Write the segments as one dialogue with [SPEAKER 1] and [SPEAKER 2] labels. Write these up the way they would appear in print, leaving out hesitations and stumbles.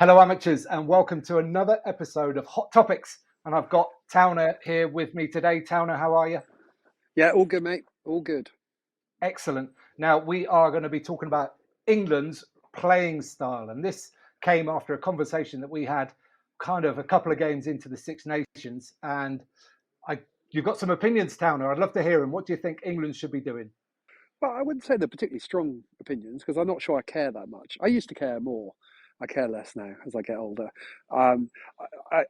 [SPEAKER 1] Hello, amateurs, and welcome to another episode of Hot Topics. And I've got Towner here with me today. Towner, how are you?
[SPEAKER 2] Yeah, all good, mate. All good.
[SPEAKER 1] Excellent. Now, we are going to be talking about England's playing style. And this came after a conversation that we had kind of a couple of games into the Six Nations. And you've got some opinions, Towner. I'd love to hear them. What do you think England should be doing?
[SPEAKER 2] Well, I wouldn't say they're particularly strong opinions because I'm not sure I care that much. I used to care more. I care less now as I get older. Um,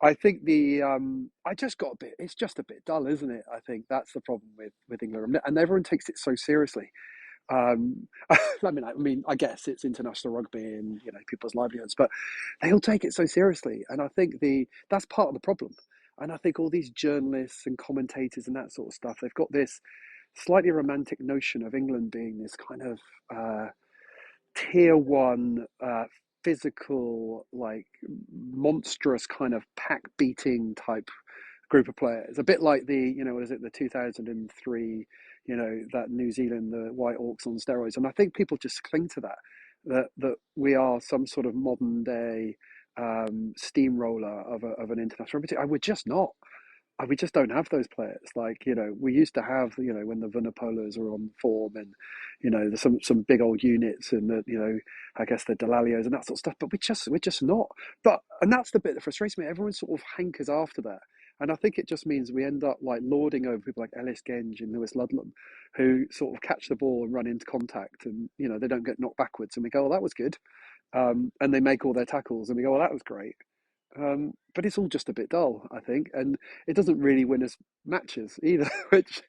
[SPEAKER 2] I think I just got a bit. It's just a bit dull, isn't it? I think that's the problem with England, and everyone takes it so seriously. I guess it's international rugby and people's livelihoods, but they all take it so seriously, and I think the that's part of the problem. And I think all these journalists and commentators and that sort of stuff, they've got this slightly romantic notion of England being this kind of tier one physical, like monstrous kind of pack beating type group of players. A bit like what is it, the 2003, that New Zealand, the White Hawks on steroids. And I think people just cling to that we are some sort of modern day steamroller of an international rugby team. We're just not. We just don't have those players. Like, we used to have, when the Vunipolas are on form and, there's some big old units and I guess the Delalios and that sort of stuff, but we're just not. And that's the bit that frustrates me. Everyone sort of hankers after that. And I think it just means we end up like lording over people like Ellis Genge and Lewis Ludlam, who sort of catch the ball and run into contact and, they don't get knocked backwards. And we go, oh, that was good. And they make all their tackles and we go, well, that was great. But it's all just a bit dull, I think, and it doesn't really win us matches either, which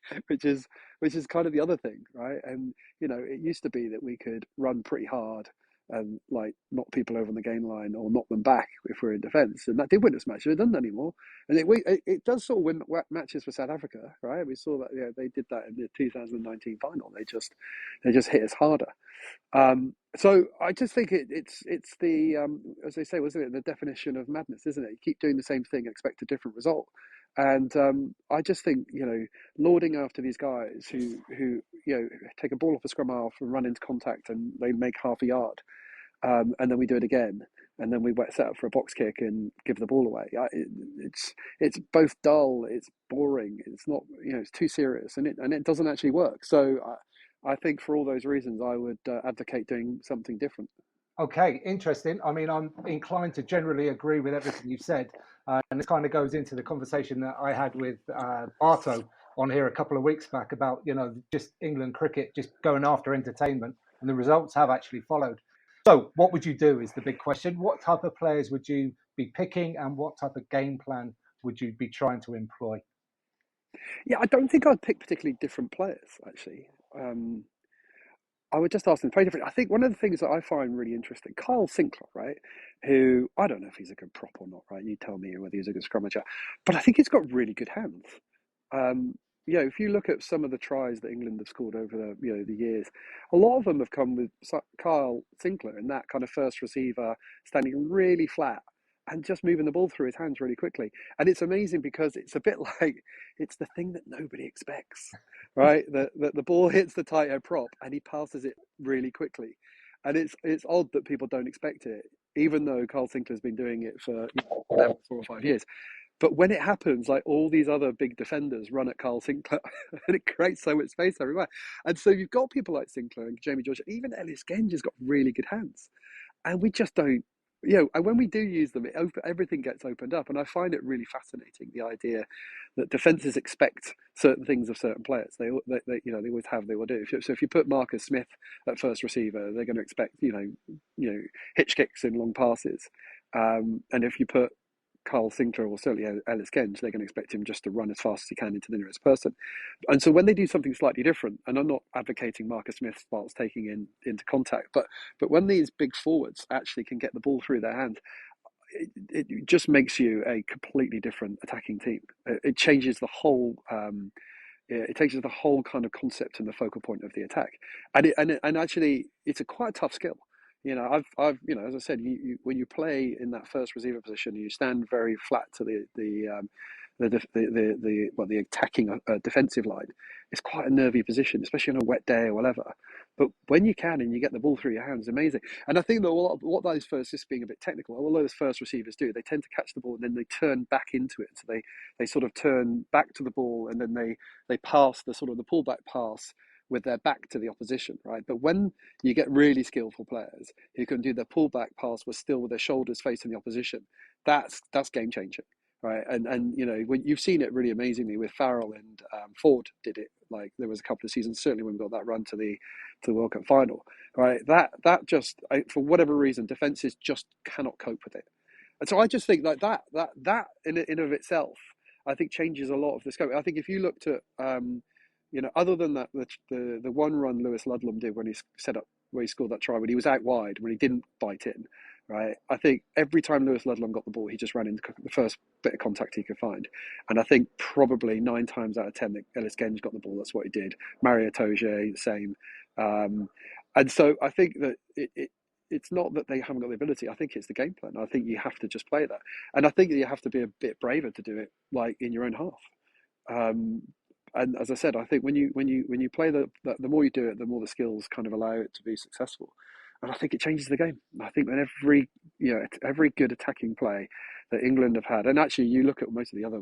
[SPEAKER 2] is which is kind of the other thing, right? And it used to be that we could run pretty hard and like knock people over on the gain line or knock them back if we're in defence, and that did win us matches. It doesn't anymore, and it does sort of win matches for South Africa, right? We saw that, they did that in the 2019 final. They just hit us harder. So I just think it's the as they say, wasn't it, the definition of madness, isn't it? You keep doing the same thing, expect a different result. And I just think lording after these guys who take a ball off a scrum half and run into contact and they make half a yard, and then we do it again, and then we set up for a box kick and give the ball away. It's both dull, it's boring, it's not it's too serious, and it doesn't actually work. So I think for all those reasons, I would advocate doing something different.
[SPEAKER 1] Okay, interesting. I mean, I'm inclined to generally agree with everything you've said. And this kind of goes into the conversation that I had with Barto on here a couple of weeks back about, just England cricket just going after entertainment. And the results have actually followed. So what would you do is the big question. What type of players would you be picking and what type of game plan would you be trying to employ?
[SPEAKER 2] Yeah, I don't think I'd pick particularly different players, actually. I would just ask them to play different. I think one of the things that I find really interesting, Kyle Sinclair, right? Who, I don't know if he's a good prop or not, right? You tell me whether he's a good scrummager, but I think he's got really good hands. Um, if you look at some of the tries that England have scored over the years, a lot of them have come with Kyle Sinclair in that kind of first receiver, standing really flat and just moving the ball through his hands really quickly. And it's amazing because it's a bit like it's the thing that nobody expects, right? The ball hits the tight end prop and he passes it really quickly, and it's odd that people don't expect it, even though Carl Sinclair's been doing it for 4 or 5 years. But when it happens, like all these other big defenders run at Carl Sinclair, and it creates so much space everywhere. And so you've got people like Sinclair and Jamie George, even Ellis Genge has got really good hands, and we just don't. And when we do use them, everything gets opened up, and I find it really fascinating, the idea that defenses expect certain things of certain players. They always have, they will do. So if you put Marcus Smith at first receiver, they're going to expect hitch kicks in long passes, and if you put Carl Sinclair or certainly Ellis Genge, they're going to expect him just to run as fast as he can into the nearest person. And so when they do something slightly different, and I'm not advocating Marcus Smith whilst taking into contact, but when these big forwards actually can get the ball through their hands, it just makes you a completely different attacking team. It changes the whole. It changes the whole kind of concept and the focal point of the attack, and actually, it's quite a tough skill. I've as I said, when you play in that first receiver position, you stand very flat to the attacking defensive line. It's quite a nervy position, especially on a wet day or whatever. But when you can and you get the ball through your hands, amazing. And I think that what those first, just being a bit technical, all those first receivers do, they tend to catch the ball and then they turn back into it. So they sort of turn back to the ball and then they pass the sort of the pullback pass with their back to the opposition, right? But when you get really skillful players who can do the pullback pass but still with their shoulders facing the opposition, that's game changing, right? And you know, when you've seen it really amazingly with Farrell and Ford did it. Like there was a couple of seasons, certainly when we got that run to the World Cup final, right? That just for whatever reason, defenses just cannot cope with it. And so I just think like that in of itself, I think changes a lot of the scope. I think if you looked at you know, other than that, the one run Lewis Ludlam did when he set up where he scored that try, when he was out wide, when he didn't bite in, right? I think every time Lewis Ludlam got the ball, he just ran into the first bit of contact he could find. And I think probably 9 times out of 10 that Ellis Genge got the ball, that's what he did. Mario Toge, the same. And so I think that it's not that they haven't got the ability. I think it's the game plan. I think you have to just play that. And I think that you have to be a bit braver to do it, like in your own half. And as I said, I think when you play the more you do it, the more the skills kind of allow it to be successful. And I think it changes the game. I think that every good attacking play that England have had, and actually you look at most of the other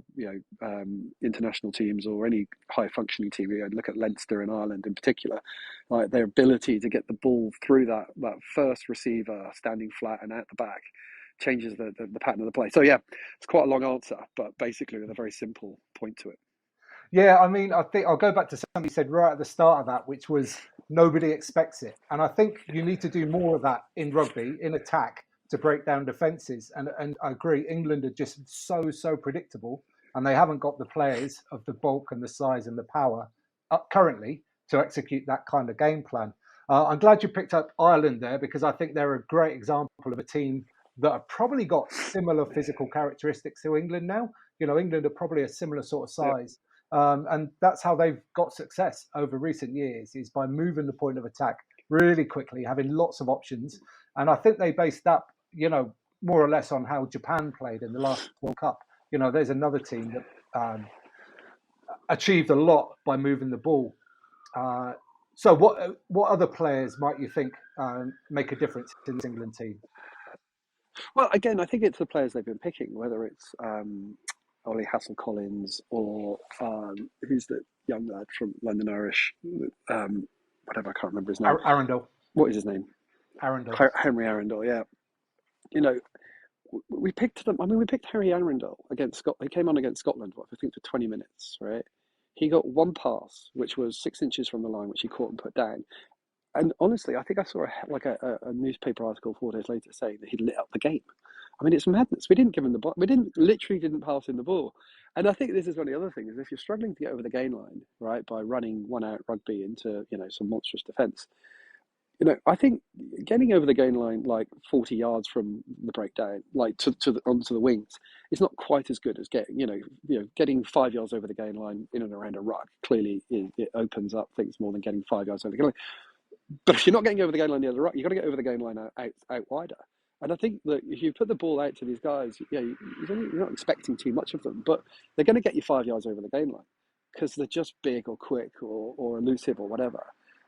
[SPEAKER 2] international teams or any high functioning team, look at Leinster and Ireland in particular, like their ability to get the ball through that first receiver standing flat and out the back changes the pattern of the play. So yeah, it's quite a long answer, but basically with a very simple point to it.
[SPEAKER 1] Yeah, I mean, I think I'll go back to something you said right at the start of that, which was nobody expects it. And I think you need to do more of that in rugby, in attack, to break down defences. And I agree, England are just so predictable, and they haven't got the players of the bulk and the size and the power currently to execute that kind of game plan. I'm glad you picked up Ireland there, because I think they're a great example of a team that have probably got similar physical characteristics to England now. You know, England are probably a similar sort of size. And that's how they've got success over recent years, is by moving the point of attack really quickly, having lots of options. And I think they based that, you know, more or less on how Japan played in the last World Cup. You know, there's another team that achieved a lot by moving the ball. So what other players might you think make a difference in this England team?
[SPEAKER 2] Well, again, I think it's the players they've been picking, whether it's Ollie Hassel-Collins or who's the young lad from London Irish, whatever, I can't remember his name.
[SPEAKER 1] Arundel.
[SPEAKER 2] What is his name?
[SPEAKER 1] Arundel.
[SPEAKER 2] Henry Arundel, yeah. You know, we picked them. I mean, we picked Henry Arundel against Scotland. He came on against Scotland, I think, for 20 minutes, right? He got one pass, which was 6 inches from the line, which he caught and put down. And honestly, I think I saw a newspaper article 4 days later saying that he lit up the game. I mean, it's madness. We didn't give him the ball. We literally didn't pass him the ball. And I think this is one of the other things, is if you're struggling to get over the gain line, right, by running one out rugby into, you know, some monstrous defence, you know, I think getting over the gain line like 40 yards from the breakdown, like onto the wings, is not quite as good as getting 5 yards over the gain line in and around a ruck. Clearly, it opens up things more than getting 5 yards over the gain line. But if you're not getting over the gain line near the ruck, you've got to get over the gain line out wider. And I think that if you put the ball out to these guys, you're not expecting too much of them, but they're going to get you 5 yards over the gain line because they're just big or quick or elusive or whatever.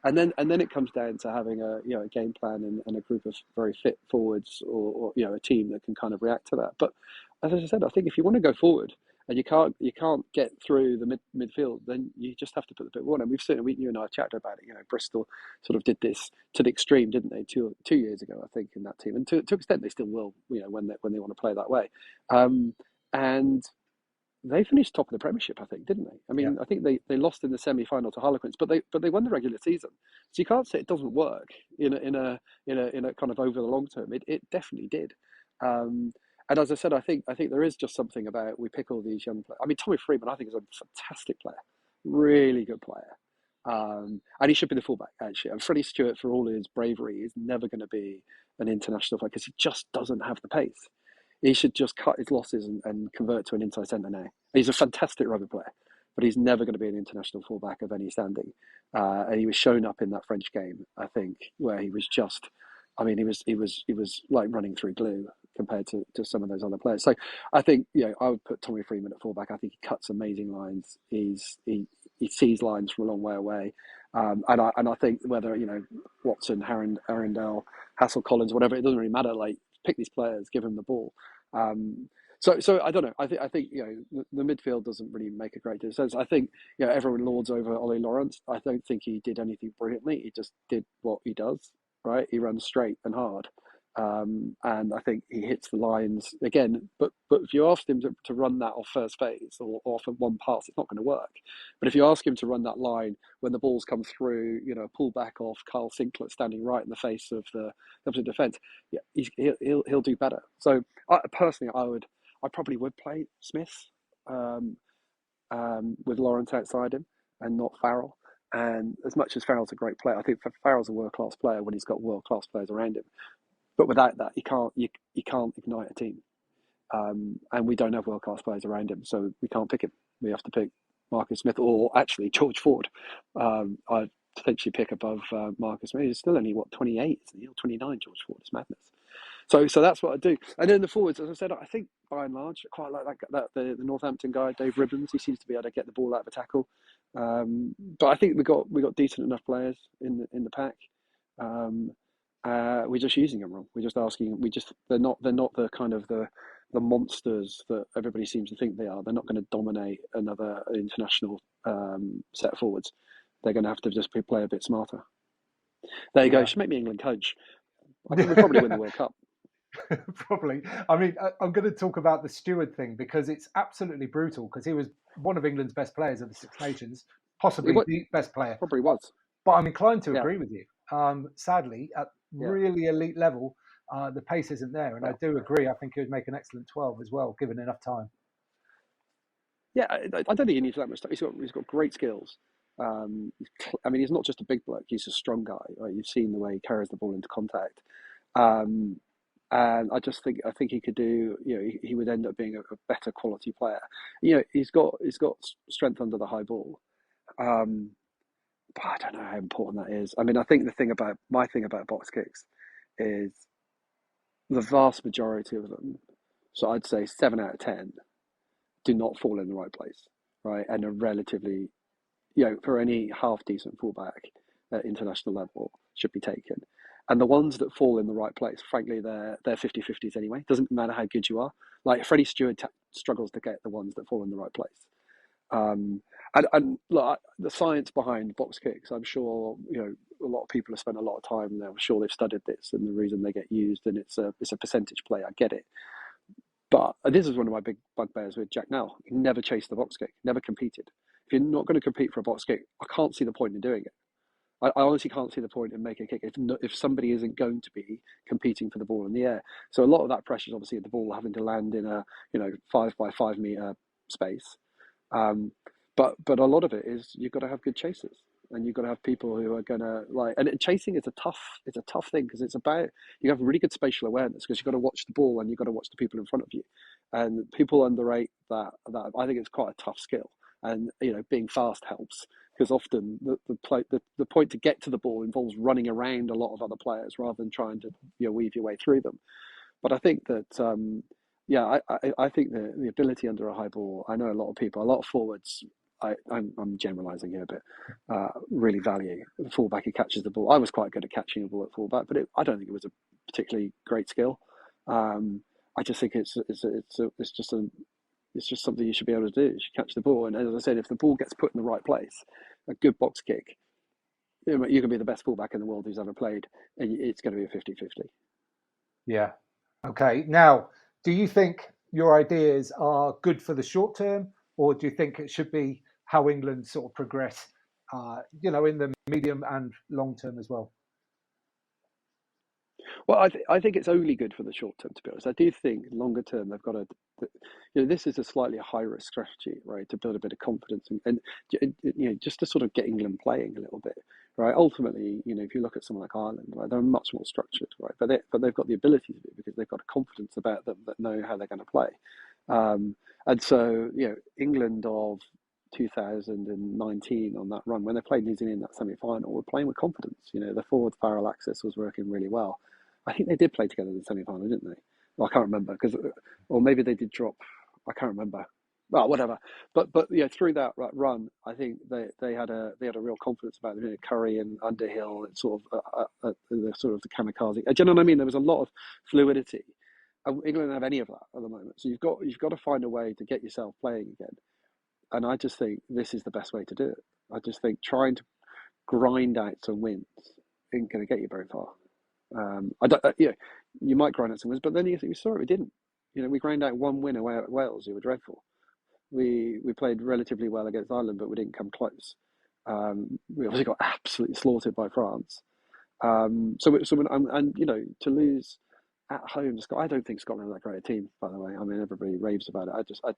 [SPEAKER 2] And then it comes down to having a game plan and a group of very fit forwards or a team that can kind of react to that. But as I said, I think if you want to go forward and you can't get through the midfield, then you just have to put the bit one. And you and I chatted about it. You know, Bristol sort of did this to the extreme, didn't they? 2 years ago, I think, in that team, and to an extent they still will. You know, when they want to play that way, and they finished top of the Premiership, I think, didn't they? I mean, yeah. I think they lost in the semi-final to Harlequins, but they won the regular season. So you can't say it doesn't work in a kind of over the long term. It definitely did. And as I said, I think there is just something about we pick all these young players. I mean, Tommy Freeman, I think, is a fantastic player, really good player, and he should be the fullback actually. And Freddie Stewart, for all his bravery, is never going to be an international player because he just doesn't have the pace. He should just cut his losses and convert to an inside centre now. He's a fantastic rugby player, but he's never going to be an international fullback of any standing. And he was shown up in that French game, I think, where he was just, I mean, he was like running through glue compared to some of those other players. So I think, I would put Tommy Freeman at fullback. I think he cuts amazing lines. He sees lines from a long way away. And I think whether Watson, Arundel, Hassel, Collins, whatever, it doesn't really matter. Like, pick these players, give them the ball. So I don't know. I think the midfield doesn't really make a great deal of sense. I think everyone lords over Ollie Lawrence. I don't think he did anything brilliantly. He just did what he does. Right, he runs straight and hard. And I think he hits the lines again. But if you asked him to run that off first phase or off of one pass, it's not going to work. But if you ask him to run that line when the balls come through, pull back off Carl Sinclair standing right in the face of the opposite defence, yeah, he'll do better. So personally, I probably would play Smith with Lawrence outside him and not Farrell. And as much as Farrell's a great player, I think Farrell's a world-class player when he's got world-class players around him. But without that, you can't ignite a team. And we don't have world-class players around him, so we can't pick him. We have to pick Marcus Smith or actually George Ford. I'd potentially pick above Marcus Smith. He's still only, 28? Isn't he? Or 29, George Ford. It's madness. So that's what I do. And then the forwards, as I said, I think by and large, quite like the Northampton guy, Dave Ribbons. He seems to be able to get the ball out of a tackle. But I think we got decent enough players in the pack. We're just using them wrong. We're just asking. They're not the kind of the monsters that everybody seems to think they are. They're not going to dominate another international set of forwards. They're going to have to just play a bit smarter. There you go. You should make me England coach. I think we'll probably win the World Cup.
[SPEAKER 1] Probably. I mean, I'm going to talk about the Steward thing because it's absolutely brutal because he was one of England's best players of the Six Nations, possibly the best player.
[SPEAKER 2] Probably was.
[SPEAKER 1] But I'm inclined to agree with you. Sadly, at really elite level, the pace isn't there. And I do agree. I think he would make an excellent 12 as well, given enough time.
[SPEAKER 2] Yeah, I don't think he needs that much time. He's got great skills. He's not just a big bloke. He's a strong guy. Right? You've seen the way he carries the ball into contact. And I think he could do. He would end up being a better quality player. He's got strength under the high ball. But I don't know how important that is. I mean, I think my thing about box kicks is the vast majority of them. So I'd say 7 out of 10 do not fall in the right place, right? And are relatively, for any half decent fullback at international level should be taken. And the ones that fall in the right place, frankly, they're 50-50s anyway. Doesn't matter how good you are. Like Freddie Stewart struggles to get the ones that fall in the right place. And look, the science behind box kicks, I'm sure a lot of people have spent a lot of time there. I'm sure they've studied this and the reason they get used, and it's a percentage play. I get it. But this is one of my big bugbears with Jack Nowell. He never chased the box kick, never competed. If you're not going to compete for a box kick, I can't see the point in doing it. I honestly can't see the point in making a kick if somebody isn't going to be competing for the ball in the air. So a lot of that pressure is obviously the ball having to land in a 5 by 5 meter space. But a lot of it is you've got to have good chasers, and you've got to have people who are going to and chasing is a tough thing because it's about you have really good spatial awareness because you've got to watch the ball and you've got to watch the people in front of you, and people underrate that. I think it's quite a tough skill, and being fast helps. Because often the point to get to the ball involves running around a lot of other players rather than trying to weave your way through them. But I think that I think the ability under a high ball. I know a lot of forwards. I'm generalising here a bit. Really value the fullback who catches the ball. I was quite good at catching the ball at fullback, but I don't think it was a particularly great skill. I just think it's just something you should be able to do. You should catch the ball, and as I said, if the ball gets put in the right place, a good box kick, you can be the best fullback in the world who's ever played, and it's going to be a 50-50.
[SPEAKER 1] Yeah. Okay. Now, do you think your ideas are good for the short term, or do you think it should be how England sort of progress, in the medium and long term as well?
[SPEAKER 2] Well, I think it's only good for the short term, to be honest. I do think longer term they've got to, this is a slightly high risk strategy, right, to build a bit of confidence and just to sort of get England playing a little bit, right. Ultimately, if you look at someone like Ireland, right, they're much more structured, right, but they've got the ability to do it because they've got a confidence about them that know how they're going to play, and so England of 2019 on that run when they played New Zealand in that semi-final were playing with confidence. The forward Farrell axis was working really well. I think they did play together in the semi-final, didn't they? Well, I can't remember or maybe they did drop. I can't remember. well, whatever. But yeah, through that run, I think they had a real confidence about it. You know, Curry and Underhill, and sort of the sort of the kamikaze. Do you know what I mean? There was a lot of fluidity. England don't have any of that at the moment. So you've got to find a way to get yourself playing again. And I just think this is the best way to do it. I just think trying to grind out some wins isn't going to get you very far. I don't, you might grind out some wins, but then you saw it. We didn't. You know, we grind out one win away at Wales. You were dreadful. We played relatively well against Ireland, but we didn't come close. We obviously got absolutely slaughtered by France. And you know, to lose at home to Scotland, I don't think Scotland are that great a team. By the way, I mean everybody raves about it. I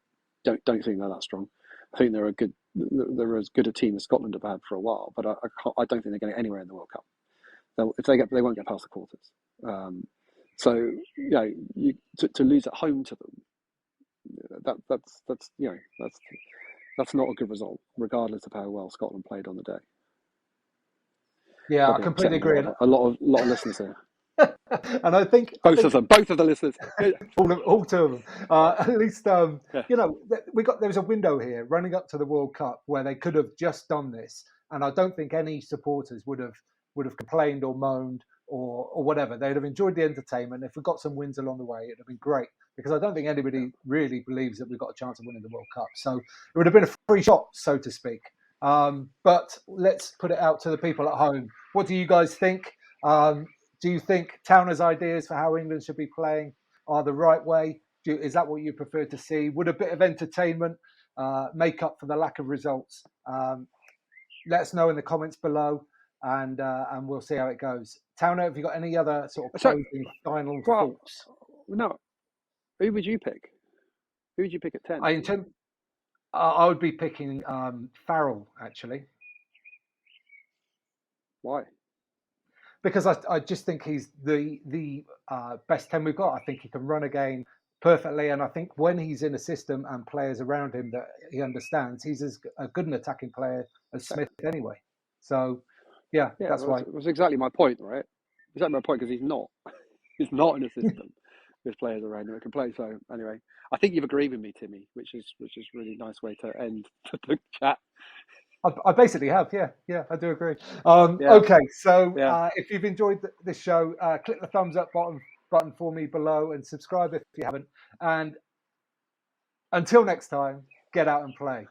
[SPEAKER 2] don't think they're that strong. I think they're as good a team as Scotland have had for a while, but I don't think they're going anywhere in the World Cup. They won't get past the quarters. So you know, to lose at home to them, that's not a good result, regardless of how well Scotland played on the day.
[SPEAKER 1] Yeah,
[SPEAKER 2] Probably
[SPEAKER 1] I completely agree.
[SPEAKER 2] A lot of listeners here.
[SPEAKER 1] And I think
[SPEAKER 2] both of the listeners,
[SPEAKER 1] all two of them. At least
[SPEAKER 2] yeah.
[SPEAKER 1] you know, there was a window here running up to the World Cup where they could have just done this, and I don't think any supporters would have complained or moaned or whatever. They'd have enjoyed the entertainment. If we got some wins along the way, it'd have been great, because I don't think anybody really believes that we've got a chance of winning the World Cup. So it would have been a free shot, so to speak. But let's put it out to the people at home. What do you guys think? Do you think Towner's ideas for how England should be playing are the right way? Is that what you prefer to see? Would a bit of entertainment make up for the lack of results? Let us know in the comments below, and we'll see how it goes. Towner, have you got any other sort of closing final thoughts?
[SPEAKER 2] No. Who would you pick? Who would you pick at 10?
[SPEAKER 1] I would be picking Farrell, actually.
[SPEAKER 2] Why?
[SPEAKER 1] Because I just think he's the best 10 we've got. I think he can run a game perfectly, and I think when he's in a system and players around him that he understands, he's as a good an attacking player as Smith anyway. So, yeah, that's why.
[SPEAKER 2] That's exactly my point, right? Exactly my point, because he's not. He's not in a system with players around him that can play. So, anyway, I think you've agreed with me, Timmy, which is a really nice way to end the chat.
[SPEAKER 1] I basically have, yeah, I do agree. Okay, so if you've enjoyed this show, click the thumbs up button for me below and subscribe if you haven't. And until next time, get out and play.